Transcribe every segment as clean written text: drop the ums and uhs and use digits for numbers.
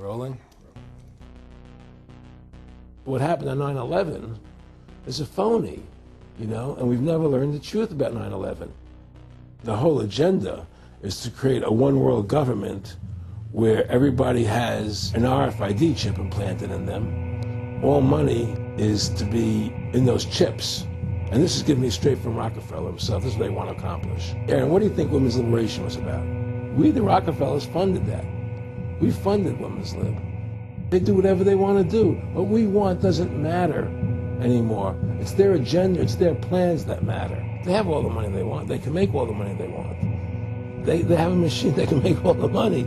Rolling? What happened on 9/11 is a phony, you know, and we've never learned the truth about 9/11. The whole agenda is to create a one-world government where everybody has an RFID chip implanted in them. All money is to be in those chips. And this is giving me straight from Rockefeller himself. This is what they want to accomplish. Aaron, what do you think women's liberation was about? We, the Rockefellers, funded that. We funded women's lib. They do whatever they want to do. What we want doesn't matter anymore. It's their agenda, it's their plans that matter. They have all the money they want. They can make all the money they want. They have a machine that can make all the money.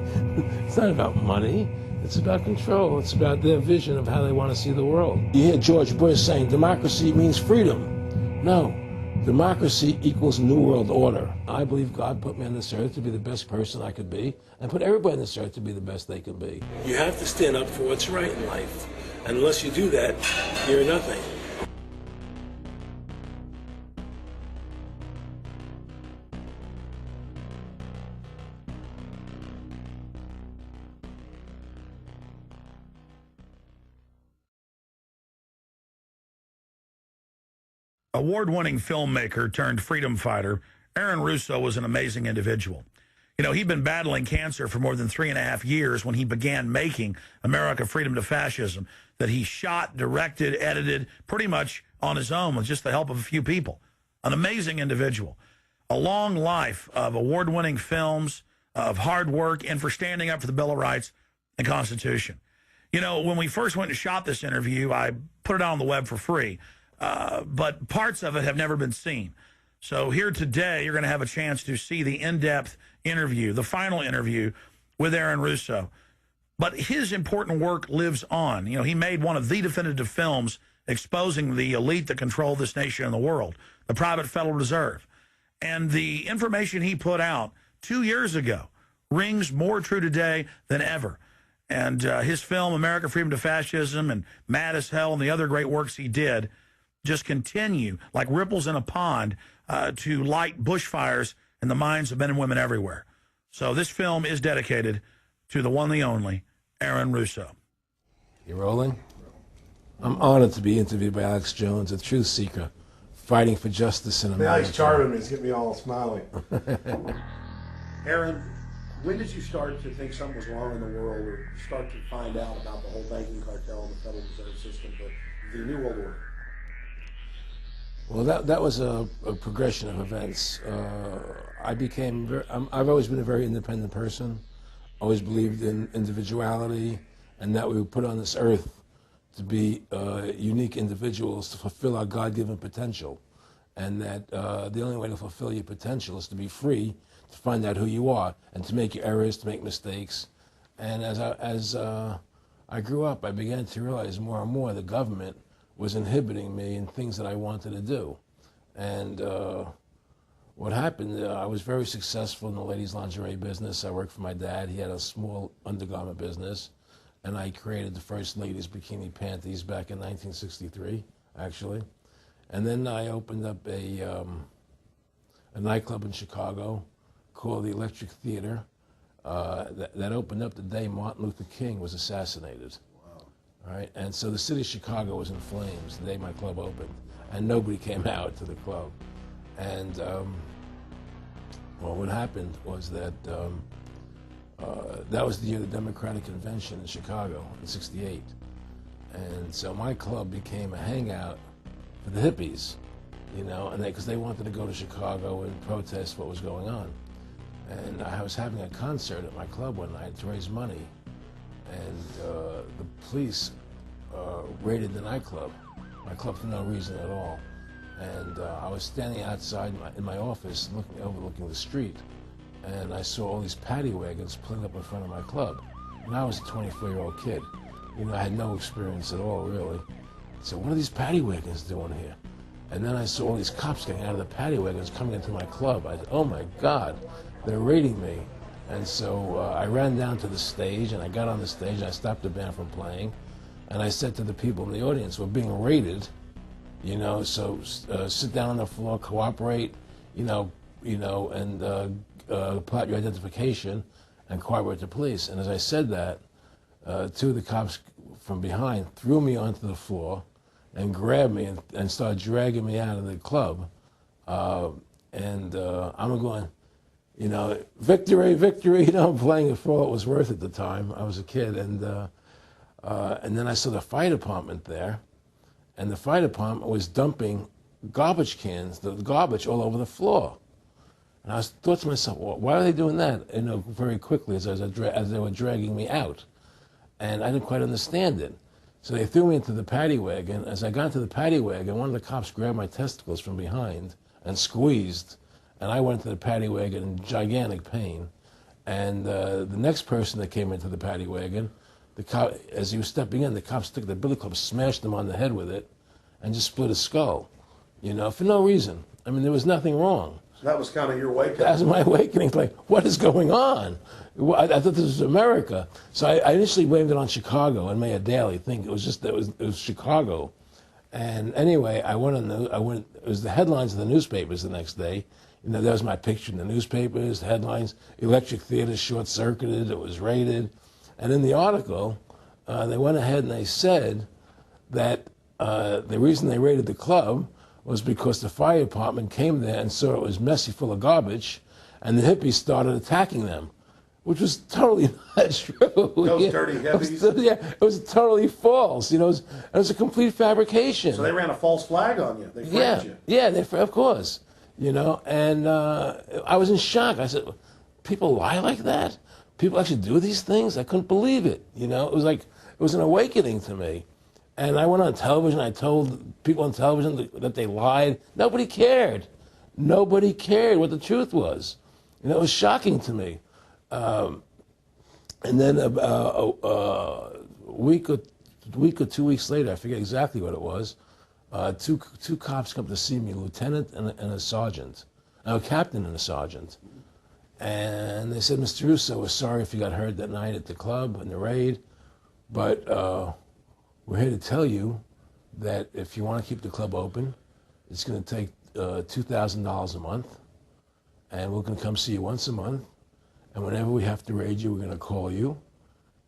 It's not about money. It's about control. It's about their vision of how they want to see the world. You hear George Bush saying democracy means freedom. No. Democracy equals New World Order. I believe God put me on this earth to be the best person I could be, and put everybody on this earth to be the best they can be. You have to stand up for what's right in life. And unless you do that, you're nothing. Award-winning filmmaker turned freedom fighter, Aaron Russo was an amazing individual. You know, he'd been battling cancer for more than 3.5 years when he began making America Freedom to Fascism, that he shot, directed, edited, pretty much on his own with just the help of a few people. An amazing individual. A long life of award-winning films, of hard work, and for standing up for the Bill of Rights and Constitution. You know, when we first went and shot this interview, I put it out on the web for free. But parts of it have never been seen. So here today, you're going to have a chance to see the in-depth interview, the final interview with Aaron Russo. But his important work lives on. You know, he made one of the definitive films exposing the elite that control this nation and the world, the private Federal Reserve. And the information he put out 2 years ago rings more true today than ever. And his film, America Freedom to Fascism, and Mad as Hell, and the other great works he did, just continue like ripples in a pond to light bushfires in the minds of men and women everywhere. So this film is dedicated to the one, the only, Aaron Russo. You rolling? I'm honored to be interviewed by Alex Jones, a truth seeker, fighting for justice in America. Alex charming me. It's getting me all smiley. Aaron, when did you start to think something was wrong in the world, or start to find out about the whole banking cartel and the Federal Reserve System, the New World Order? Well, that was a progression of events. I've always been a very independent person, always believed in individuality, and that we were put on this earth to be unique individuals to fulfill our God-given potential, and that the only way to fulfill your potential is to be free, to find out who you are, and to make your errors, to make mistakes. And as I grew up, I began to realize more and more the government was inhibiting me in things that I wanted to do. And what happened, I was very successful in the ladies' lingerie business. I worked for my dad. He had a small undergarment business, and I created the first ladies' bikini panties back in 1963, actually. And then I opened up a nightclub in Chicago called the Electric Theater that opened up the day Martin Luther King was assassinated. Right? And so the city of Chicago was in flames the day my club opened, and nobody came out to the club. And well, what happened was that that was the year of the Democratic Convention in Chicago in '68. And so my club became a hangout for the hippies, you know, and because they wanted to go to Chicago and protest what was going on. And I was having a concert at my club one night to raise money. And the police raided the nightclub, my club, for no reason at all. And I was standing outside in my office overlooking the street, and I saw all these paddy wagons pulling up in front of my club. And I was a 24-year-old kid. You know, I had no experience at all, really. So what are these paddy wagons doing here? And then I saw all these cops getting out of the paddy wagons coming into my club. I said, oh my God, they're raiding me. And so I ran down to the stage, and I got on the stage, and I stopped the band from playing. And I said to the people in the audience, we're being raided, you know, so sit down on the floor, cooperate, and plot your identification and cooperate with the police. And as I said that, two of the cops from behind threw me onto the floor and grabbed me and started dragging me out of the club. I'm going, you know, victory, victory. You know, I'm playing it for all it was worth at the time. I was a kid, and then I saw the fire department there, and the fire department was dumping garbage cans, the garbage all over the floor. And I thought to myself, well, why are they doing that? You know, very quickly as they were dragging me out, and I didn't quite understand it. So they threw me into the paddy wagon. As I got into the paddy wagon, one of the cops grabbed my testicles from behind and squeezed, and I went into the paddy wagon in gigantic pain. And the next person that came into the paddy wagon, the cop, as he was stepping in, the cops took the billy club, smashed him on the head with it, and just split his skull, you know, for no reason. I mean, there was nothing wrong. So that was kind of your wake-up. That was my awakening. Like, what is going on? I thought this was America. So I initially blamed it on Chicago and Mayor Daley, thinking it was just that it was Chicago. And anyway, it was the headlines of the newspapers the next day. You know, there was my picture in the newspapers, headlines, electric theater short-circuited, it was raided. And in the article, they went ahead and they said that the reason they raided the club was because the fire department came there and saw it was messy, full of garbage, and the hippies started attacking them, which was totally not true. Those dirty hippies? It was totally false. You know, it was a complete fabrication. So they ran a false flag on you. They framed you. Yeah, of course. You know, and I was in shock. I said, people lie like that? People actually do these things? I couldn't believe it. You know, it was an awakening to me. And I went on television. I told people on television that they lied. Nobody cared. Nobody cared what the truth was. You know, it was shocking to me. And then a week or 2 weeks later, I forget exactly what it was, two cops come to see me, a lieutenant and a sergeant, a captain and a sergeant. And they said, Mr. Russo, we're sorry if you got hurt that night at the club in the raid, but we're here to tell you that if you want to keep the club open, it's going to take $2,000 a month, and we're going to come see you once a month, and whenever we have to raid you, we're going to call you,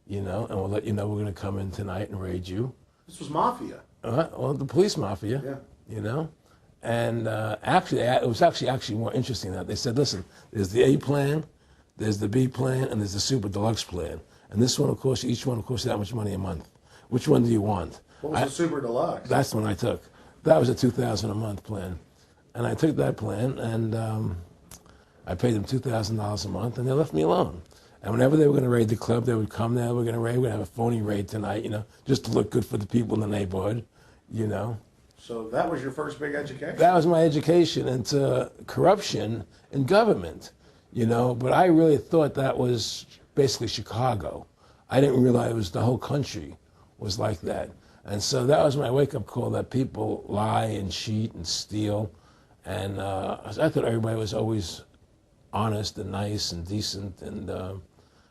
you know, and we'll let you know we're going to come in tonight and raid you. This was mafia. Well, the police mafia, Yeah. you know. And actually, it was actually more interesting that they said, listen, there's the A plan, there's the B plan, and there's the super deluxe plan. And this one will cost you, each one will cost you that much money a month. Which one do you want? What was the super deluxe? That's the one I took. That was a $2,000 a month plan. And I took that plan, and I paid them $2,000 a month, and they left me alone. And whenever they were going to raid the club, they would come there, we're going to have a phony raid tonight, you know, just to look good for the people in the neighborhood, you know. So that was your first big education? That was my education into corruption in government, you know, but I really thought that was basically Chicago. I didn't realize it was the whole country was like that. And so that was my wake-up call, that people lie and cheat and steal. And I thought everybody was always honest and nice and decent, and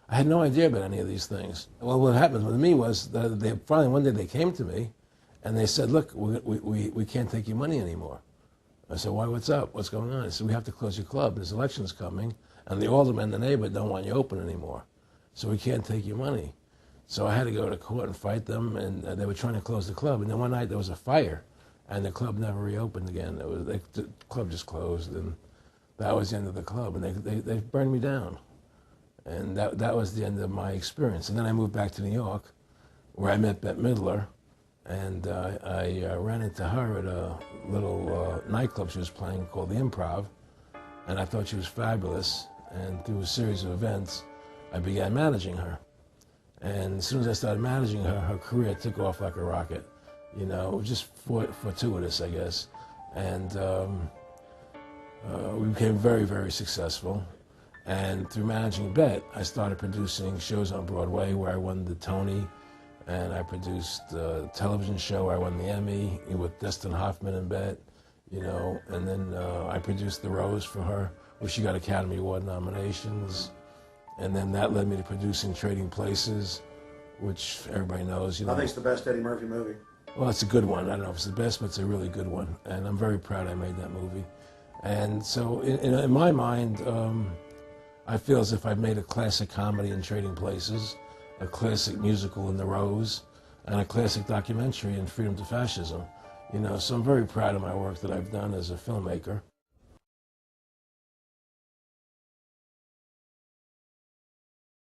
I had no idea about any of these things. Well, what happened with me was that they finally one day they came to me and they said, look, we can't take your money anymore. I said, why, what's up? What's going on? I said, we have to close your club. There's elections coming, and the aldermen in the neighborhood don't want you open anymore. So we can't take your money. So I had to go to court and fight them, and they were trying to close the club. And then one night there was a fire, and the club never reopened again. The club just closed, and that was the end of the club. And they burned me down. And that was the end of my experience. And then I moved back to New York, where I met Bette Midler, and I ran into her at a little nightclub she was playing called The Improv, and I thought she was fabulous. And through a series of events, I began managing her. And as soon as I started managing her, her career took off like a rocket. You know, it was just fortuitous, I guess. And we became very, very successful. And through managing Bette, I started producing shows on Broadway where I won the Tony, and I produced a television show where I won the Emmy with Dustin Hoffman and Bette, you know, and then I produced The Rose for her, where she got Academy Award nominations. And then that led me to producing Trading Places, which everybody knows, you know. I think it's the best Eddie Murphy movie. Well, it's a good one. I don't know if it's the best, but it's a really good one. And I'm very proud I made that movie. And so in my mind, I feel as if I've made a classic comedy in Trading Places. a classic musical in The Rose, and a classic documentary in Freedom to Fascism. You know, so I'm very proud of my work that I've done as a filmmaker.